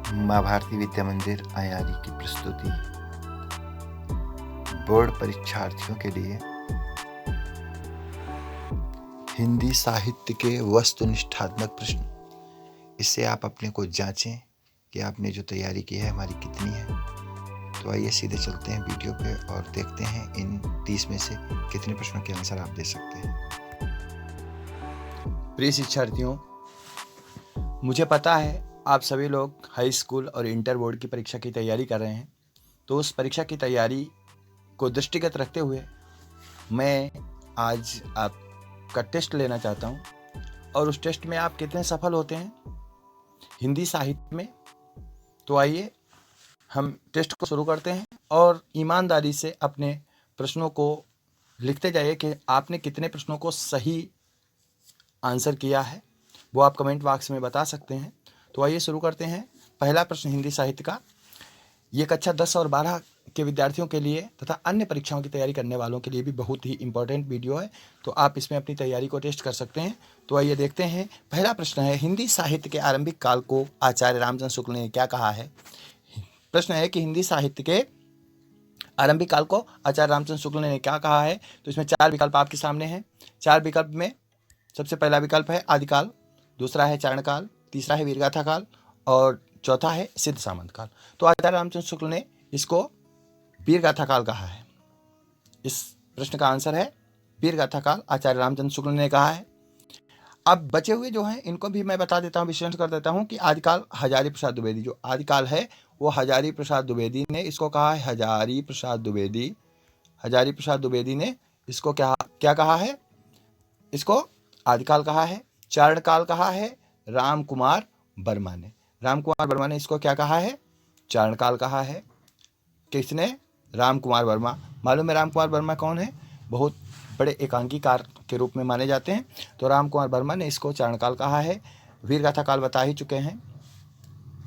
माँ भारती विद्या मंदिर आयारी की प्रस्तुति बोर्ड परीक्षार्थियों के लिए हिंदी साहित्य के वस्तुनिष्ठात्मक प्रश्न। इससे आप अपने को जांचें कि आपने जो तैयारी की है हमारी कितनी है। तो आइए सीधे चलते हैं वीडियो पे और देखते हैं इन 30 में से कितने प्रश्नों के आंसर आप दे सकते हैं। प्रिय शिक्षार्थियों, मुझे पता है आप सभी लोग हाई स्कूल और इंटर बोर्ड की परीक्षा की तैयारी कर रहे हैं। तो उस परीक्षा की तैयारी को दृष्टिगत रखते हुए मैं आज आपका टेस्ट लेना चाहता हूं, और उस टेस्ट में आप कितने सफल होते हैं हिंदी साहित्य में। तो आइए हम टेस्ट को शुरू करते हैं और ईमानदारी से अपने प्रश्नों को लिखते जाइए कि आपने कितने प्रश्नों को सही आंसर किया है, वो आप कमेंट बॉक्स में बता सकते हैं। तो आइए शुरू करते हैं। पहला प्रश्न हिंदी साहित्य का, ये कक्षा 10 और 12 के विद्यार्थियों के लिए तथा अन्य परीक्षाओं की तैयारी करने वालों के लिए भी बहुत ही इंपॉर्टेंट वीडियो है, तो आप इसमें अपनी तैयारी को टेस्ट कर सकते हैं। तो आइए देखते हैं। पहला प्रश्न है, हिंदी साहित्य के आरंभिक काल को आचार्य रामचंद्र शुक्ल ने क्या कहा है। प्रश्न है कि हिंदी साहित्य के आरंभिक काल को आचार्य रामचंद्र शुक्ल ने क्या कहा है। तो इसमें 4 विकल्प आपके सामने हैं। 4 विकल्प में सबसे पहला विकल्प है आदिकाल, दूसरा है चारणकाल, तीसरा है वीरगाथा काल और चौथा है सिद्ध सामंत काल। तो आचार्य रामचंद्र शुक्ल ने इसको वीरगाथा काल कहा है। इस प्रश्न का आंसर है वीरगाथा काल, आचार्य रामचंद्र शुक्ल ने कहा है। अब बचे हुए जो हैं इनको भी मैं बता देता हूँ, विश्लेषण कर देता हूँ कि आदिकाल हजारी प्रसाद द्विवेदी, जो आदिकाल है वो हजारी प्रसाद द्विवेदी ने इसको कहा है। हजारी प्रसाद द्विवेदी ने इसको क्या कहा है, इसको आदिकाल कहा है। चारणकाल कहा है राम कुमार वर्मा ने इसको क्या कहा है, चारणकाल कहा है। किसने, राम कुमार वर्मा। मालूम है राम कुमार वर्मा कौन है, बहुत बड़े एकांकीकार के रूप में माने जाते हैं। तो राम कुमार वर्मा ने इसको चारणकाल कहा है। वीरगाथा काल बता ही चुके हैं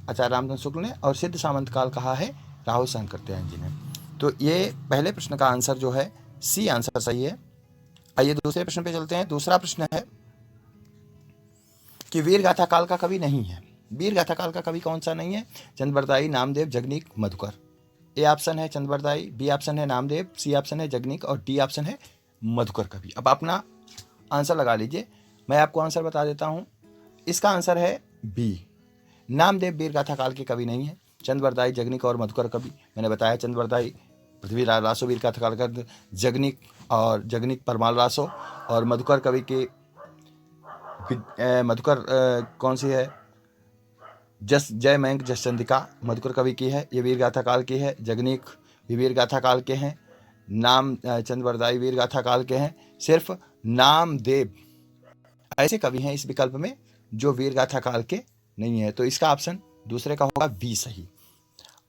आचार्य रामचंद्र शुक्ल ने, और सिद्ध सामंत काल कहा है राहुल शंकर जी ने। तो ये पहले प्रश्न का आंसर जो है सी आंसर सही है। आइए दूसरे प्रश्न पे चलते हैं। दूसरा प्रश्न है कि वीरगाथा काल का कवि नहीं है। वीरगाथा काल का कवि कौन सा नहीं है। चंद्रबरदाई, नामदेव, जगनीक, मधुकर। ए ऑप्शन है चंद्रबरदाई, बी ऑप्शन है नामदेव, सी ऑप्शन है जगनीक और डी ऑप्शन है मधुकर कवि। अब अपना आंसर लगा लीजिए, मैं आपको आंसर बता देता हूं। इसका आंसर है बी, नामदेव वीरगाथा काल के कवि नहीं है। चंद्रबरदाई, जगनीक और मधुकर कवि मैंने बताया। चंद्रबरदाई पृथ्वीराज रासो वीरगाथा काल का, जगनीक परमाल रासो और मधुकर कवि के मधुकर कौन सी है, जय मयंक जसचंद्रिका मधुकर कवि की है, ये वीरगाथा काल की है। जगनीक भी वीरगाथा काल के हैं। नाम चंद्रबरदाई वीरगाथा काल के हैं। सिर्फ नामदेव ऐसे कवि हैं इस विकल्प में जो वीरगाथा काल के नहीं है। तो इसका ऑप्शन दूसरे का होगा बी सही।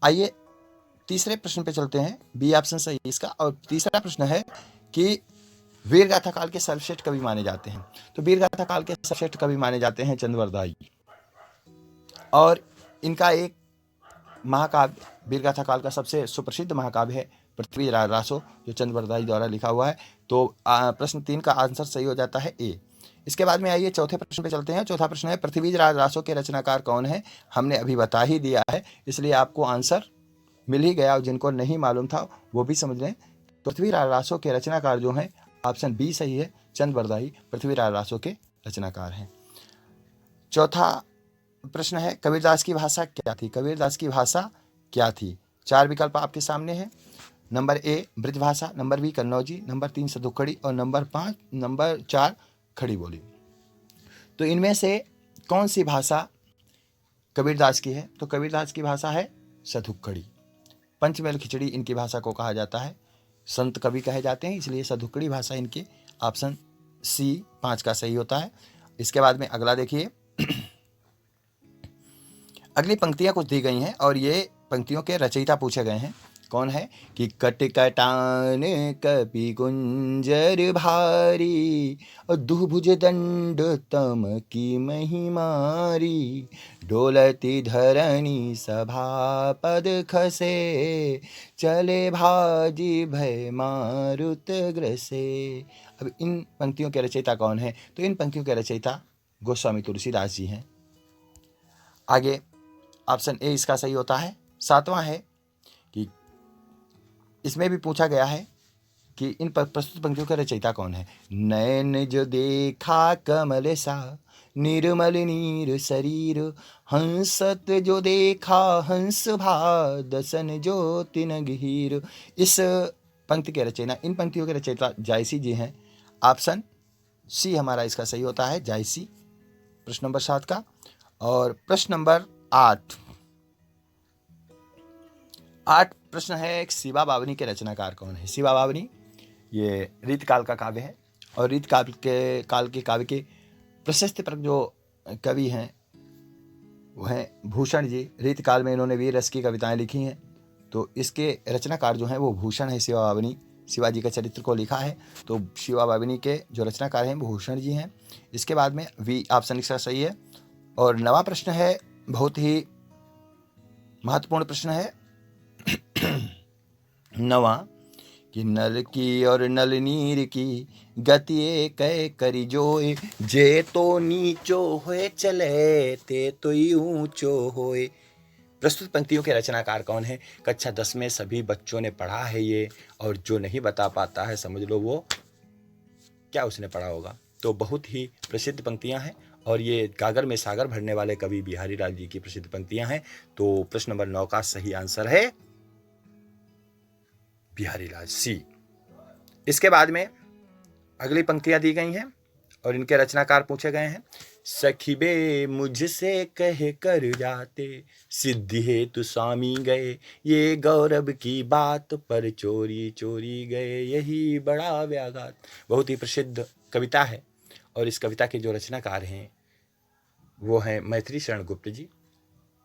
आइए तीसरे प्रश्न पे चलते हैं। बी ऑप्शन सही इसका। और तीसरा प्रश्न है कि वीरगाथा काल के सर्वश्रेष्ठ कवि माने जाते हैं। तो वीरगाथा काल के सर्वश्रेष्ठ कवि माने जाते हैं चंद्रबरदाई, और इनका एक महाकाव्य वीरगाथा काल का सबसे सुप्रसिद्ध महाकाव्य है पृथ्वीराज रासो, जो चंद्रबरदाई द्वारा लिखा हुआ है। तो प्रश्न 3 का आंसर सही हो जाता है ए। इसके बाद में आइए चौथे प्रश्न पे चलते हैं। चौथा प्रश्न है पृथ्वीराज रासो के रचनाकार कौन है। हमने अभी बता ही दिया है, इसलिए आपको आंसर मिल ही गया, और जिनको नहीं मालूम था वो भी समझ लें। पृथ्वीराज रासो के रचनाकार जो हैं, ऑप्शन बी सही है, चंद्रबरदाई पृथ्वीराज रासो के रचनाकार हैं। चौथा प्रश्न है कबीरदास की भाषा क्या थी। कबीरदास की भाषा क्या थी। 4 विकल्प आपके सामने हैं। Number A Brajbhasha, number B Kannauji, number 3 Sadhukkadi और नंबर 4 खड़ी बोली। तो इनमें से कौन सी भाषा कबीरदास की है। तो कबीरदास की भाषा है सदुक्कड़ी। पंचमेल खिचड़ी इनकी भाषा को कहा जाता है। संत कवि कहे जाते हैं, इसलिए सदुक्कड़ी भाषा इनकी ऑप्शन सी 5 का सही होता है। इसके बाद में अगला देखिए। अगली पंक्तियां कुछ दी गई हैं और ये पंक्तियों के रचयिता पूछे गए हैं। कौन है कि कटकटान कपि गुंजर भारी और दुभुज दंड तम की महिमारी डोलती धरणी सभा पद खसे चले भाजी भय मारुत ग्रसे। अब इन पंक्तियों के रचयिता कौन है। तो इन पंक्तियों के रचयिता गोस्वामी तुलसीदास जी हैं। आगे ऑप्शन ए इसका सही होता है। 7वां है कि इसमें भी पूछा गया है कि इन प्रस्तुत पंक्तियों का रचयिता कौन है। नयन जो देखा कमल सा निर्मल नीर शरीर, हंसत जो देखा हंस भा दसन ज्योति न गहीर। इस पंक्ति के रचयिता, इन पंक्तियों के रचयिता जायसी जी हैं। ऑप्शन सी हमारा इसका सही होता है, जायसी, प्रश्न नंबर 7 का। और प्रश्न नंबर 8 प्रश्न है, एक शिवा बावनी के रचनाकार कौन है। शिवा बावनी ये रीतकाल का काव्य है और रीतकाल के काव्य के प्रशस्त पर जो कवि हैं वो हैं भूषण जी। रीतकाल में इन्होंने वीर रस की कविताएं लिखी हैं, तो इसके रचनाकार जो हैं वो भूषण है। शिवा बावनी शिवाजी के चरित्र को लिखा है, तो शिवा बावनी के जो रचनाकार हैं वो भूषण जी हैं। इसके बाद में वी ऑप्शन इसका सही है। और 9वां प्रश्न है, बहुत ही महत्वपूर्ण प्रश्न है 9वां कि नल की और नल नीर की गति कै करी जोए, जे तो नीचो होए चले ते तो ऊंचो होए। प्रस्तुत पंक्तियों के रचनाकार कौन है। कक्षा 10 में सभी बच्चों ने पढ़ा है ये, और जो नहीं बता पाता है समझ लो वो क्या उसने पढ़ा होगा। तो बहुत ही प्रसिद्ध पंक्तियां हैं और ये गागर में सागर भरने वाले कवि बिहारी लाल जी की प्रसिद्ध पंक्तियां हैं। तो प्रश्न नंबर 9 का सही आंसर है बिहारी लाल सी। इसके बाद में अगली पंक्तियां दी गई हैं और इनके रचनाकार पूछे गए हैं। सखी बे मुझसे कह कर जाते, सिद्धि हेतु स्वामी गए, ये गौरव की बात पर चोरी चोरी गए, यही बड़ा व्याघात। बहुत ही प्रसिद्ध कविता है और इस कविता के जो रचनाकार हैं वो हैं मैथिली शरण गुप्त जी।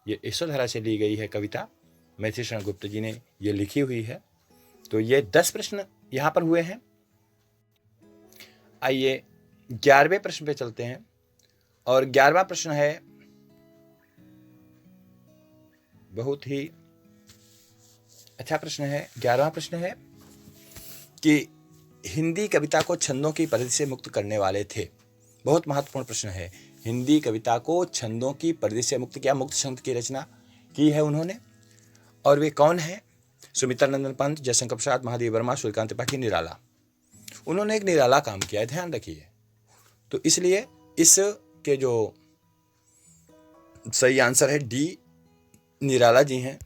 ये यशोधरा से ली गई है कविता, मैथिली शरण गुप्त जी ने ये लिखी हुई है। तो ये 10 प्रश्न यहाँ पर हुए हैं। आइए 11वें प्रश्न पे चलते हैं और 11वां प्रश्न है, बहुत ही अच्छा प्रश्न है। 11वां प्रश्न है कि हिंदी कविता को छंदों की परिधि से मुक्त करने वाले थे। बहुत महत्वपूर्ण प्रश्न है। हिंदी कविता को छंदों की परिधि से मुक्त किया, मुक्त छंद की रचना की है उन्होंने, और वे कौन है। सुमित्रानंदन पंत, जयशंकर प्रसाद, महादेव वर्मा, सूर्यकांत त्रिपाठी, निराला। उन्होंने एक निराला काम किया है, ध्यान रखिए। तो इसलिए इसके जो सही आंसर है डी, निराला जी हैं।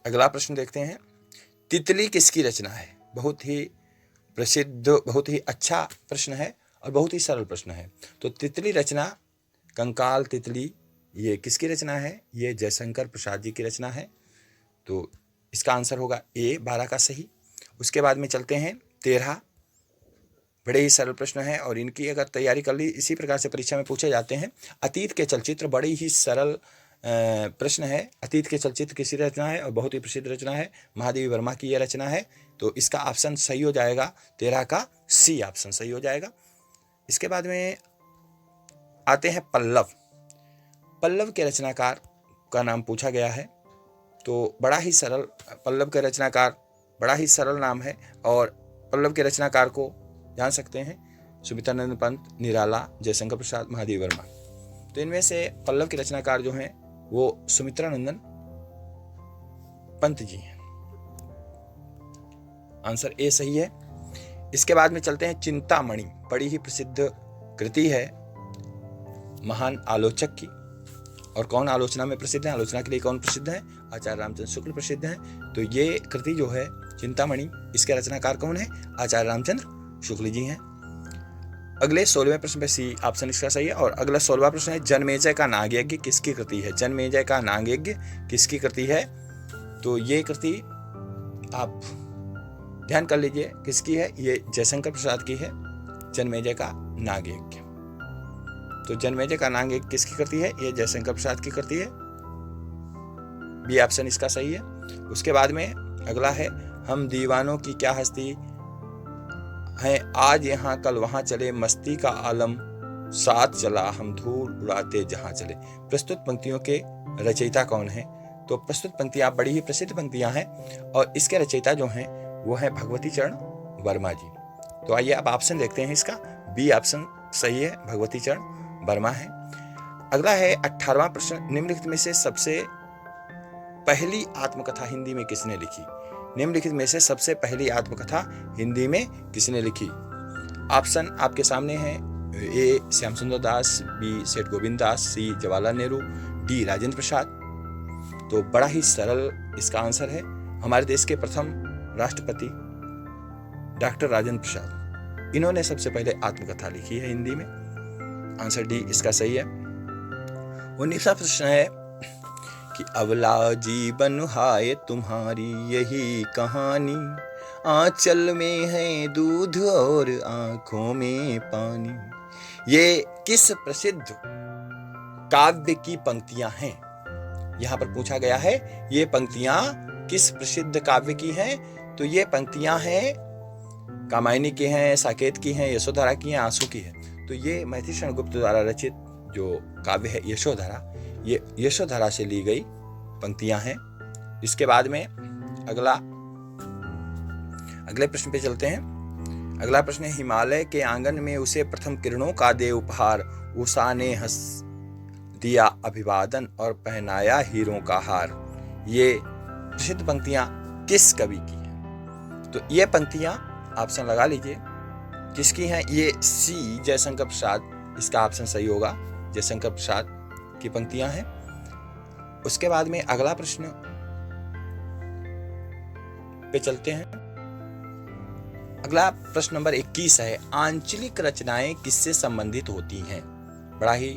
अगला प्रश्न देखते हैं। तितली किसकी रचना है। बहुत ही प्रसिद्ध, बहुत ही अच्छा प्रश्न है और बहुत ही सरल प्रश्न है। तो तितली रचना, कंकाल तितली, ये किसकी रचना है। ये जयशंकर प्रसाद जी की रचना है। तो इसका आंसर होगा ए, 12 का सही। उसके बाद में चलते हैं 13। बड़े ही सरल प्रश्न है और इनकी अगर तैयारी कर ली, इसी प्रकार से परीक्षा में पूछे जाते हैं। अतीत के चलचित्र, बड़ी ही सरल प्रश्न है। अतीत के चलचित्र किसी रचना है और बहुत ही प्रसिद्ध रचना है, महादेवी वर्मा की यह रचना है। तो इसका ऑप्शन सही हो जाएगा 13 का सी ऑप्शन सही हो जाएगा। इसके बाद में आते हैं पल्लव। पल्लव के रचनाकार का नाम पूछा गया है। तो बड़ा ही सरल, पल्लव के रचनाकार बड़ा ही सरल नाम है और पल्लव के रचनाकार को जान सकते हैं सुमित्रानंद पंत, निराला, जयशंकर प्रसाद, महादेव वर्मा। तो इनमें से पल्लव के रचनाकार जो हैं वो सुमित्रानंदन पंत जी हैं। आंसर ए सही है। इसके बाद में चलते हैं चिंतामणि। बड़ी ही प्रसिद्ध कृति है महान आलोचक की। और कौन आलोचना में प्रसिद्ध है, आलोचना के लिए कौन प्रसिद्ध है, आचार्य रामचंद्र शुक्ल प्रसिद्ध हैं। तो ये कृति जो है चिंतामणि, इसके रचनाकार कौन है, आचार्य रामचंद्र शुक्ल जी हैं। अगले 16वें प्रश्न पे सी ऑप्शन इसका सही है। और अगला 16वां प्रश्न है, जनमेजय का नागयज्ञ किसकी कृति है। जनमेजय का नागयज्ञ किसकी कृति है। तो ये कृति आप ध्यान कर लीजिए किसकी है, ये जयशंकर प्रसाद की है, जनमेजय का नागयज्ञ। तो जनमेजय का नागयज्ञ किसकी कृति है, ये जयशंकर प्रसाद की कृति है, बी ऑप्शन इसका सही है। उसके बाद में अगला है, हम दीवानों की क्या हस्ती हैं, आज यहाँ कल वहां चले, मस्ती का आलम साथ चला, हम धूल उड़ाते जहां चले। प्रस्तुत पंक्तियों के रचयिता कौन है। तो प्रस्तुत पंक्तियां बड़ी ही प्रसिद्ध पंक्तियां हैं और इसके रचयिता जो हैं वो है भगवती चरण वर्मा जी। तो आइए अब ऑप्शन देखते हैं इसका, बी ऑप्शन सही है, भगवती चरण वर्मा है। अगला है 18वां प्रश्न, निम्नलिखित में से सबसे पहली आत्मकथा हिंदी में किसने लिखी? निम्नलिखित में से सबसे पहली आत्मकथा हिंदी में किसने लिखी? ऑप्शन आपके सामने हैं। ए श्याम सुंदर दास, बी सेठ गोविंद दास, सी जवाहरलाल नेहरू, डी राजेंद्र प्रसाद। तो बड़ा ही सरल इसका आंसर है। हमारे देश के प्रथम राष्ट्रपति डॉक्टर राजेंद्र प्रसाद, इन्होंने सबसे पहले आत्मकथा लिखी है हिंदी में। आंसर डी इसका सही है। 19वां प्रश्न है कि अवला जीवन हाय तुम्हारी यही कहानी, आंचल में है दूध और आंखों में पानी। ये किस प्रसिद्ध काव्य की पंक्तियां हैं? यहां पर पूछा गया है ये पंक्तियां किस प्रसिद्ध काव्य की हैं? तो ये पंक्तियां हैं कामायनी की हैं, साकेत की हैं, यशोधरा की हैं, आंसू की हैं। तो ये मैथिली शरण गुप्त द्वारा रचित जो काव्य है यशोधरा, ये यशोधरा से ली गई पंक्तियां हैं। इसके बाद में अगले प्रश्न पे चलते हैं। अगला प्रश्न है, हिमालय के आंगन में उसे प्रथम किरणों का दे उपहार, उषा ने हंस दिया अभिवादन और पहनाया हीरों का हार। ये प्रसिद्ध पंक्तियां किस कवि की हैं? तो ये पंक्तियां ऑप्शन लगा लीजिए किसकी हैं। ये सी जयशंकर प्रसाद, इसका ऑप्शन सही होगा। जयशंकर प्रसाद की पंक्तियां हैं। उसके बाद में अगला प्रश्न पे चलते हैं। अगला प्रश्न नंबर 21 है, आंचलिक रचनाएं किससे संबंधित होती हैं? बड़ा ही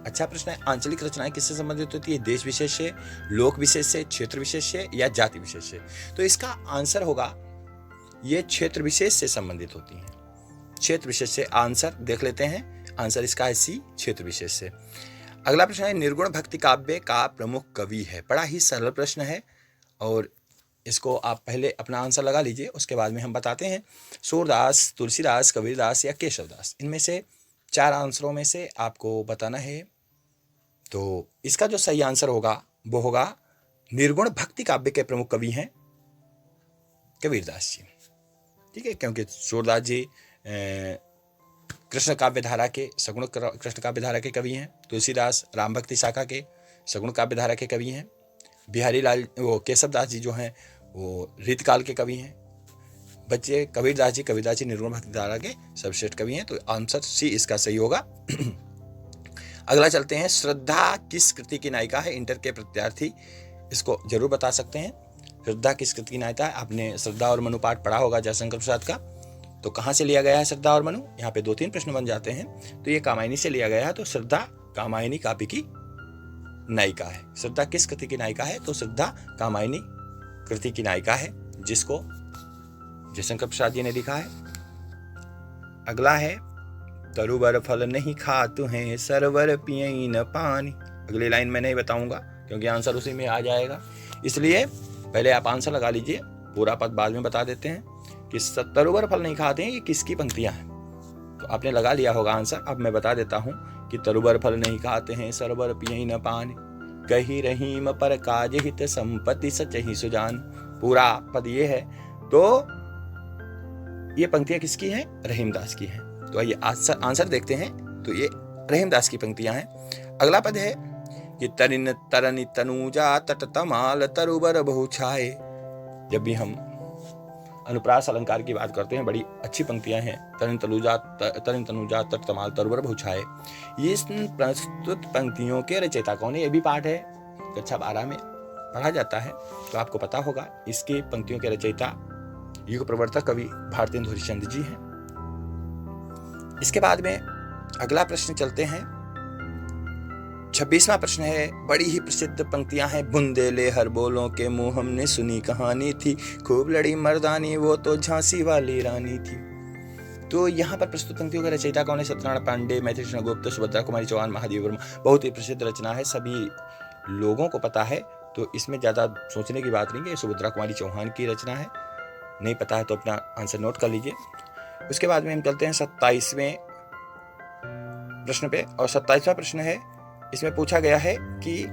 अच्छा प्रश्न है। आंचलिक रचनाएं किससे संबंधित होती है? देश विशेष से, लोक विशेष से, क्षेत्र विशेष से या जाति विशेष से? तो इसका आंसर होगा ये क्षेत्र विशेष से संबंधित होती हैं। क्षेत्र विशेष से आंसर देख लेते हैं। आंसर इसका है सी, क्षेत्र विशेष से। अगला प्रश्न है, निर्गुण भक्ति काव्य का प्रमुख कवि है? बड़ा ही सरल प्रश्न है और इसको आप पहले अपना आंसर लगा लीजिए, उसके बाद में हम बताते हैं। सूरदास, तुलसीदास, कबीरदास या केशवदास, इनमें से 4 आंसरों में से आपको बताना है। तो इसका जो सही आंसर होगा वो होगा निर्गुण भक्ति काव्य के प्रमुख कवि हैं कबीरदास जी। ठीक है, क्योंकि सूरदास जी कृष्ण काव्य धारा के, सगुण कृष्ण काव्य धारा के कवि हैं। तुलसीदास राम भक्ति शाखा के सगुण काव्य धारा के कवि हैं। बिहारी लाल केशवदास जी जो हैं वो रीतकाल के कवि हैं। बच्चे कबीरदास जी निर्गुण भक्ति धारा के सर्वश्रेष्ठ कवि हैं। तो आंसर सी इसका सही होगा। अगला चलते हैं, श्रद्धा किस कृति की नायिका है? इंटर के प्रत्यार्थी इसको जरूर बता सकते हैं। श्रद्धा किस कृति की नायिका है? आपने श्रद्धा और मनु पाठ पढ़ा होगा जयशंकर प्रसाद का। तो कहाँ से लिया गया है श्रद्धा और मनु? यहाँ पे 2-3 प्रश्न बन जाते हैं। तो ये कामायनी से लिया गया है। तो श्रद्धा कामायनी काव्य की नायिका है। श्रद्धा किस कृति की नायिका है? तो श्रद्धा कामायनी कृति की नायिका है, जिसको जयशंकर प्रसाद जी ने लिखा है। अगला है, तरुवर फल नहीं खातु हैं, सरवर पियई न पानी। अगली लाइन मैं नहीं बताऊंगा क्योंकि आंसर उसी में आ जाएगा, इसलिए पहले आप आंसर लगा लीजिए, पूरा पद बाद में बता देते हैं। कि तरुवर फल नहीं खाते हैं, ये किसकी पंक्तियां हैं? तो आपने लगा लिया होगा आंसर। अब मैं बता देता हूं कि तरुवर फल नहीं खाते हैं, सरवर पियई न पानी, कही रहीम पर काज हित, संपत्ति सचहि सुजान। पूरा पद ये है। तो ये पंक्तियां किसकी हैं? रहीमदास की हैं। तो आइए आंसर देखते हैं। तो ये रहीमदास की पंक्तियां हैं। अगला पद है कि तरिन तरनि तनुजा तट तमाल तरुवर बहु छाए। जब भी हम अनुप्रास अलंकार की बात करते हैं, बड़ी अच्छी पंक्तियां हैं। तरिन तनुजा तट तमाल तरुवर बहु छाए। ये प्रस्तुत पंक्तियों के रचयिता कौन है? ये भी पाठ है, कक्षा 12 में पढ़ा जाता है, तो आपको पता होगा। इसकी पंक्तियों के रचयिता युग प्रवर्तक कवि भारतेंदु हरिश्चंद्र जी हैं। इसके बाद में अगला प्रश्न चलते हैं। 26वां प्रश्न है, बड़ी ही प्रसिद्ध पंक्तियां हैं। बुंदेले हर बोलों के मुंह हमने सुनी कहानी थी, खूब लड़ी मर्दानी वो तो झांसी वाली रानी थी। तो यहाँ पर प्रस्तुत पंक्तियों के रचयिता कौन है? सत्यनारायण पांडे, मैथिली शरण गुप्त, सुभद्रा कुमारी चौहान, महादेव वर्मा। बहुत ही प्रसिद्ध रचना है, सभी लोगों को पता है, तो इसमें ज्यादा सोचने की बात नहीं है। सुभद्रा कुमारी चौहान की रचना है। नहीं पता है तो अपना आंसर नोट कर लीजिए। उसके बाद में हम चलते हैं 27वें प्रश्न पे, और 27वां प्रश्न है, इसमें पूछा गया है कि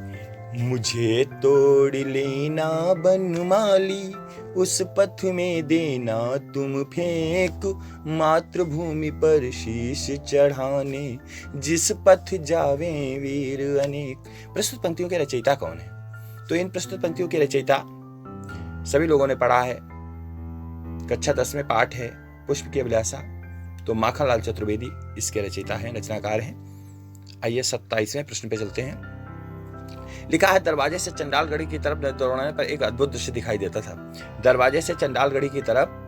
मुझे तोड़ लेना बनमाली, उस पथ में देना तुम फेंक, मातृभूमि पर शीश चढ़ाने, जिस पथ जावे वीर अनेक। प्रस्तुत पंक्तियों के रचयिता कौन है? तो इन प्रस्तुत पंक्तियों के रचयिता सभी लोगों ने पढ़ा है, कक्षा 10 में पाठ है पुष्प की अभिलाषा, तो माखनलाल चतुर्वेदी इसके रचयिता हैं, रचनाकार हैं। आइए 27वें प्रश्न पे चलते हैं। लिखा है, दरवाजे से चंडालगढ़ी की तरफ नजर दौड़ाने पर एक अद्भुत दृश्य दिखाई देता था। दरवाजे से चंडालगढ़ी की तरफ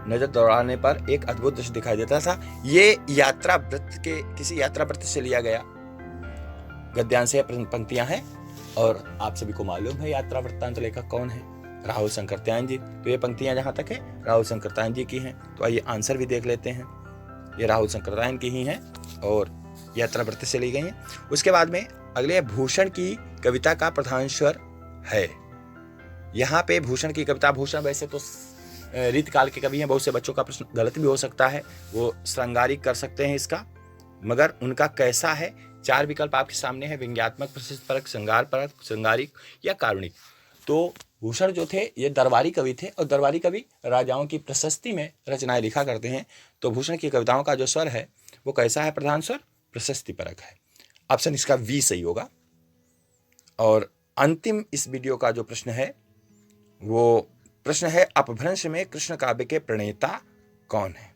नजर दौड़ाने पर एक अद्भुत दृश्य दिखाई देता था। ये यात्रा वृत्त के किसी यात्रा वृत्त से लिया गया गद्यांश है, पंक्तियां हैं, और आप सभी को मालूम है यात्रा वृत्तांत लेखक कौन है, राहुल शंकरत्यायन जी। तो ये पंक्तियां जहां तक है राहुल शंकरत्यायन जी की हैं। तो आइए आंसर भी देख लेते हैं, ये राहुल शंकरत्यायन की ही हैं और यात्रा वृत्त से ली गई हैं। उसके बाद में अगले भूषण की कविता का प्रधान स्वर है। यहाँ पे भूषण की कविता, भूषण वैसे तो रीतकाल के कवि हैं, बहुत से बच्चों का प्रश्न गलत भी हो सकता है, वो श्रृंगारिक कर सकते हैं इसका, मगर उनका कैसा है, 4 विकल्प आपके सामने है, व्यंग्यात्मक, प्रशस्त परक, श्रृंगार परक, श्रृंगारिक या कारुणिक। तो भूषण जो थे ये दरबारी कवि थे, और दरबारी कवि राजाओं की प्रशस्ति में रचनाएं लिखा करते हैं। तो भूषण की कविताओं का जो स्वर है वो कैसा है, प्रधान स्वर प्रशस्ति परक है। ऑप्शन इसका V सही होगा। और अंतिम इस वीडियो का जो प्रश्न है वो प्रश्न है, अपभ्रंश में कृष्ण काव्य के प्रणेता कौन है?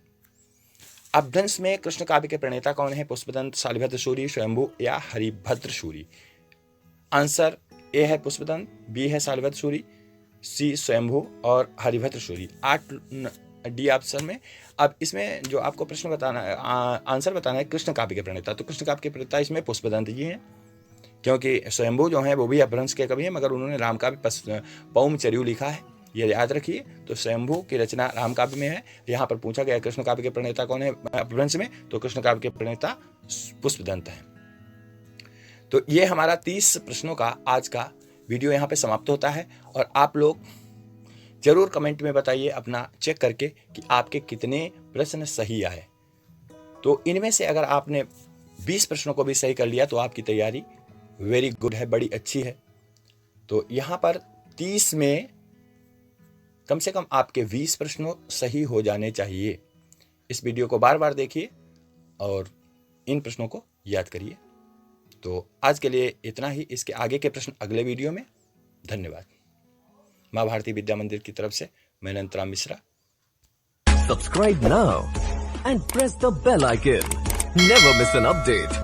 अपभ्रंश में कृष्ण काव्य के प्रणेता कौन है? पुष्पदंत, शालिभद्र सूरी, स्वयंभू या हरिभद्र सूरी? आंसर ए है पुष्पदंत, बी है शालिभद्र सूरी, सी स्वयंभू और हरिभद्र सूरी। 8 डी ऑप्शन में। अब इसमें जो आपको प्रश्न बताना है, आंसर बताना है कृष्ण काव्य के प्रणेता, तो कृष्ण काव्य के प्रणेता इसमें पुष्पदंत जी हैं, क्योंकि स्वयंभू जो हैं वो भी अपभ्रंश के कवि हैं, मगर उन्होंने राम काव्य पौम चरियु लिखा है, ये याद रखिए। तो स्वयंभू की रचना राम काव्य में है। यहाँ पर पूछा गया कृष्ण काव्य के प्रणेता कौन है अपभ्रंश में, तो कृष्ण काव्य के प्रणेता पुष्पदंत है। तो ये हमारा 30 प्रश्नों का आज का वीडियो यहाँ पे समाप्त होता है। और आप लोग जरूर कमेंट में बताइए अपना चेक करके कि आपके कितने प्रश्न सही आए। तो इनमें से अगर आपने 20 प्रश्नों को भी सही कर लिया तो आपकी तैयारी वेरी गुड है, बड़ी अच्छी है। तो यहाँ पर 30 में कम से कम आपके 20 प्रश्नों सही हो जाने चाहिए। इस वीडियो को बार बार देखिए और इन प्रश्नों को याद करिए। तो आज के लिए इतना ही, इसके आगे के प्रश्न अगले वीडियो में। धन्यवाद। माँ भारती विद्या मंदिर की तरफ से मैं Anantaram Mishra. Subscribe now and press the bell icon. Never miss an update.